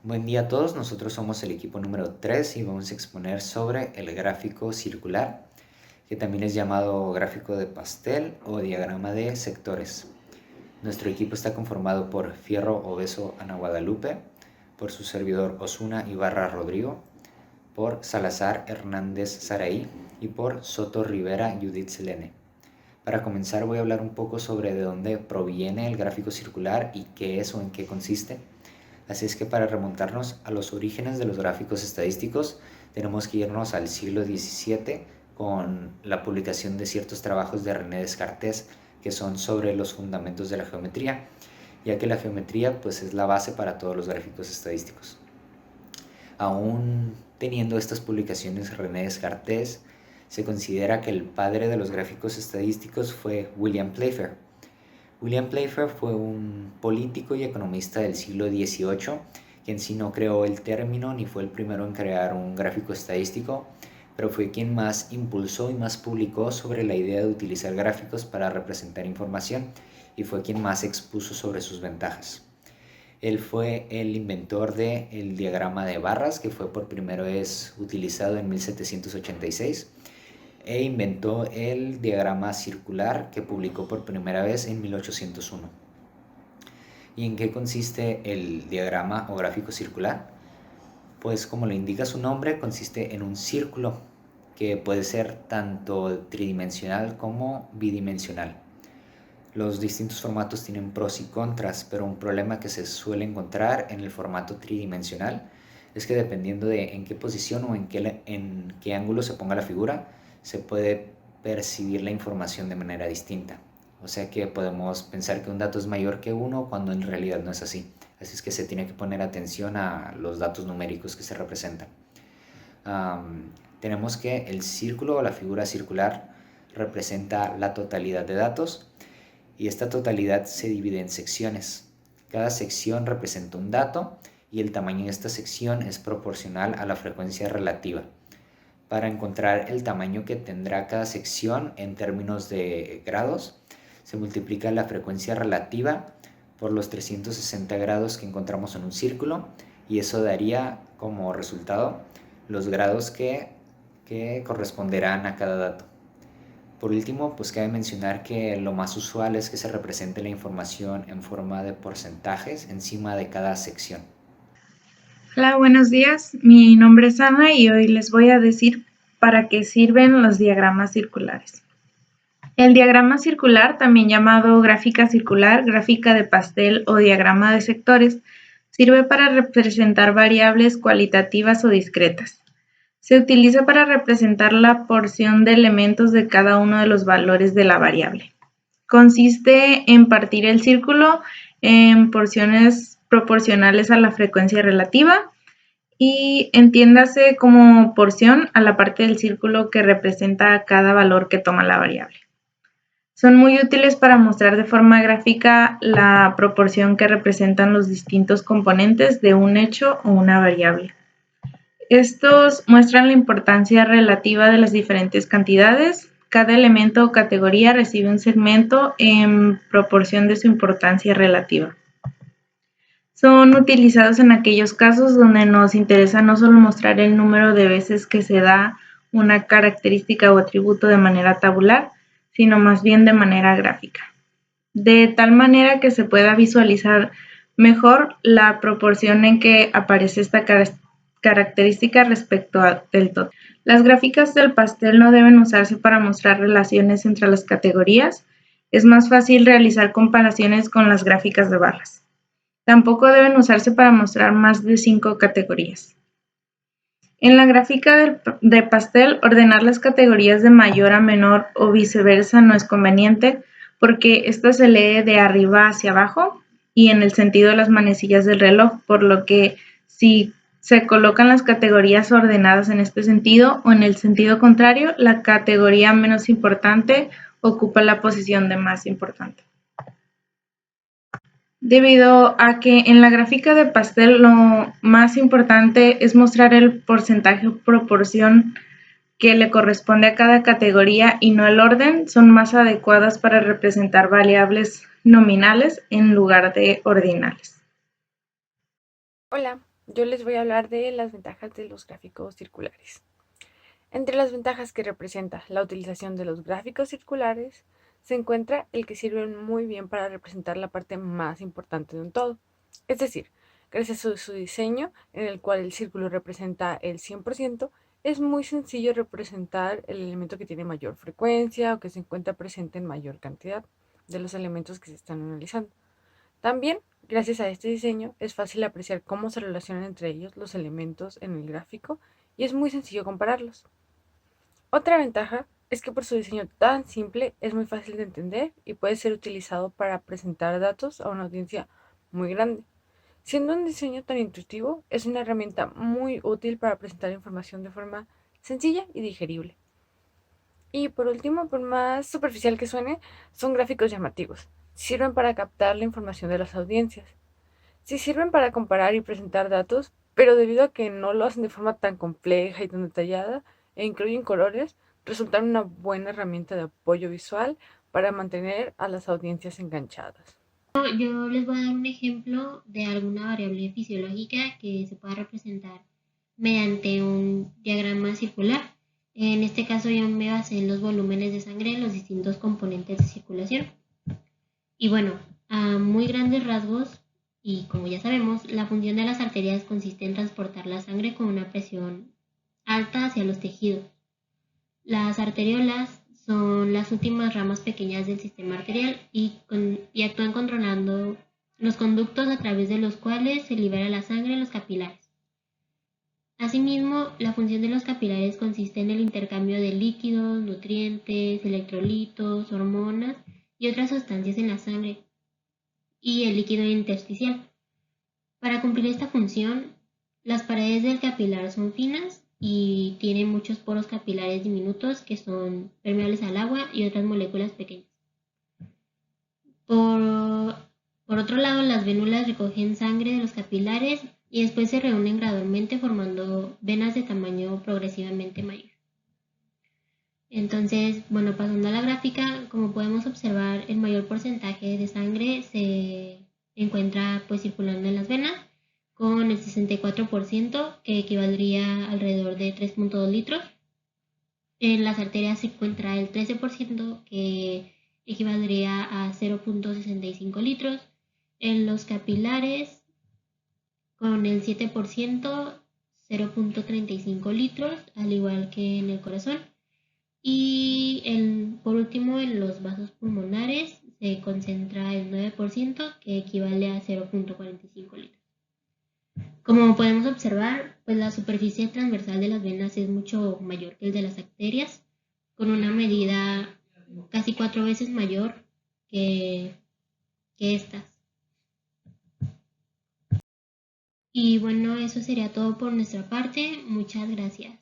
Buen día a todos, nosotros somos el equipo número 3 y vamos a exponer sobre el gráfico circular, que también es llamado gráfico de pastel o diagrama de sectores. Nuestro equipo está conformado por Fierro Obeso Ana Guadalupe, por su servidor Osuna Ibarra Rodrigo, por Salazar Hernández Saraí y por Soto Rivera Judith Selene. Para comenzar voy a hablar un poco sobre de dónde proviene el gráfico circular y qué es o en qué consiste. Así es que para remontarnos a los orígenes de los gráficos estadísticos, tenemos que irnos al siglo XVII con la publicación de ciertos trabajos de René Descartes que son sobre los fundamentos de la geometría, ya que la geometría pues, es la base para todos los gráficos estadísticos. Aún teniendo estas publicaciones René Descartes, se considera que el padre de los gráficos estadísticos fue William Playfair. William Playfair fue un político y economista del siglo XVIII, quien sí no creó el término ni fue el primero en crear un gráfico estadístico, pero fue quien más impulsó y más publicó sobre la idea de utilizar gráficos para representar información y fue quien más expuso sobre sus ventajas. Él fue el inventor del diagrama de barras, que fue por primera vez utilizado en 1786, e inventó el diagrama circular, que publicó por primera vez en 1801. ¿Y en qué consiste el diagrama o gráfico circular? Pues como lo indica su nombre, consiste en un círculo que puede ser tanto tridimensional como bidimensional. Los distintos formatos tienen pros y contras, pero un problema que se suele encontrar en el formato tridimensional es que dependiendo de en qué posición o en qué ángulo se ponga la figura, se puede percibir la información de manera distinta. O sea que podemos pensar que un dato es mayor que uno cuando en realidad no es así. Así es que se tiene que poner atención a los datos numéricos que se representan. Tenemos que el círculo o la figura circular representa la totalidad de datos y esta totalidad se divide en secciones. Cada sección representa un dato y el tamaño de esta sección es proporcional a la frecuencia relativa. Para encontrar el tamaño que tendrá cada sección en términos de grados, se multiplica la frecuencia relativa por los 360 grados que encontramos en un círculo y eso daría como resultado los grados que corresponderán a cada dato. Por último, pues cabe mencionar que lo más usual es que se represente la información en forma de porcentajes encima de cada sección. Hola, buenos días. Mi nombre es Ana y hoy les voy a decir para qué sirven los diagramas circulares. El diagrama circular, también llamado gráfica circular, gráfica de pastel o diagrama de sectores, sirve para representar variables cualitativas o discretas. Se utiliza para representar la porción de elementos de cada uno de los valores de la variable. Consiste en partir el círculo en porciones proporcionales a la frecuencia relativa y entiéndase como porción a la parte del círculo que representa cada valor que toma la variable. Son muy útiles para mostrar de forma gráfica la proporción que representan los distintos componentes de un hecho o una variable. Estos muestran la importancia relativa de las diferentes cantidades. Cada elemento o categoría recibe un segmento en proporción de su importancia relativa. Son utilizados en aquellos casos donde nos interesa no solo mostrar el número de veces que se da una característica o atributo de manera tabular, sino más bien de manera gráfica, de tal manera que se pueda visualizar mejor la proporción en que aparece esta característica respecto del total. Las gráficas del pastel no deben usarse para mostrar relaciones entre las categorías. Es más fácil realizar comparaciones con las gráficas de barras. Tampoco deben usarse para mostrar más de 5 categorías. En la gráfica de pastel, ordenar las categorías de mayor a menor o viceversa no es conveniente porque esto se lee de arriba hacia abajo y en el sentido de las manecillas del reloj, por lo que si se colocan las categorías ordenadas en este sentido o en el sentido contrario, la categoría menos importante ocupa la posición de más importante. Debido a que en la gráfica de pastel lo más importante es mostrar el porcentaje o proporción que le corresponde a cada categoría y no el orden, son más adecuadas para representar variables nominales en lugar de ordinales. Hola, Yo les voy a hablar de las ventajas de los gráficos circulares. Entre las ventajas que representa la utilización de los gráficos circulares se encuentra el que sirven muy bien para representar la parte más importante de un todo. Es decir, gracias a su diseño, en el cual el círculo representa el 100%, es muy sencillo representar el elemento que tiene mayor frecuencia o que se encuentra presente en mayor cantidad de los elementos que se están analizando. También, gracias a este diseño, es fácil apreciar cómo se relacionan entre ellos los elementos en el gráfico y es muy sencillo compararlos. Otra ventaja es que por su diseño tan simple es muy fácil de entender y puede ser utilizado para presentar datos a una audiencia muy grande. Siendo un diseño tan intuitivo, es una herramienta muy útil para presentar información de forma sencilla y digerible. Y por último, por más superficial que suene, son gráficos llamativos. Sirven para captar la información de las audiencias. Sí sirven para comparar y presentar datos, pero debido a que no lo hacen de forma tan compleja y tan detallada e incluyen colores, resultan una buena herramienta de apoyo visual para mantener a las audiencias enganchadas. Yo les voy a dar un ejemplo de alguna variable fisiológica que se pueda representar mediante un diagrama circular. En este caso yo me basé en los volúmenes de sangre en los distintos componentes de circulación. Y bueno, a muy grandes rasgos, y como ya sabemos, la función de las arterias consiste en transportar la sangre con una presión alta hacia los tejidos. Las arteriolas son las últimas ramas pequeñas del sistema arterial y actúan controlando los conductos a través de los cuales se libera la sangre en los capilares. Asimismo, la función de los capilares consiste en el intercambio de líquidos, nutrientes, electrolitos, hormonas y otras sustancias en la sangre y el líquido intersticial. Para cumplir esta función, las paredes del capilar son finas y tienen muchos poros capilares diminutos que son permeables al agua y otras moléculas pequeñas. Por, por otro lado, las vénulas recogen sangre de los capilares y después se reúnen gradualmente formando venas de tamaño progresivamente mayor. Entonces, bueno, pasando a la gráfica, como podemos observar, el mayor porcentaje de sangre se encuentra pues circulando en las venas, con el 64%, que equivaldría a alrededor de 3.2 litros. En las arterias se encuentra el 13%, que equivaldría a 0.65 litros. En los capilares, con el 7%, 0.35 litros, al igual que en el corazón. Y por último, en los vasos pulmonares se concentra el 9%, que equivale a 0.45 litros. Como podemos observar, pues la superficie transversal de las venas es mucho mayor que el de las arterias, con una medida casi 4 veces mayor que estas. Y bueno, eso sería todo por nuestra parte. Muchas gracias.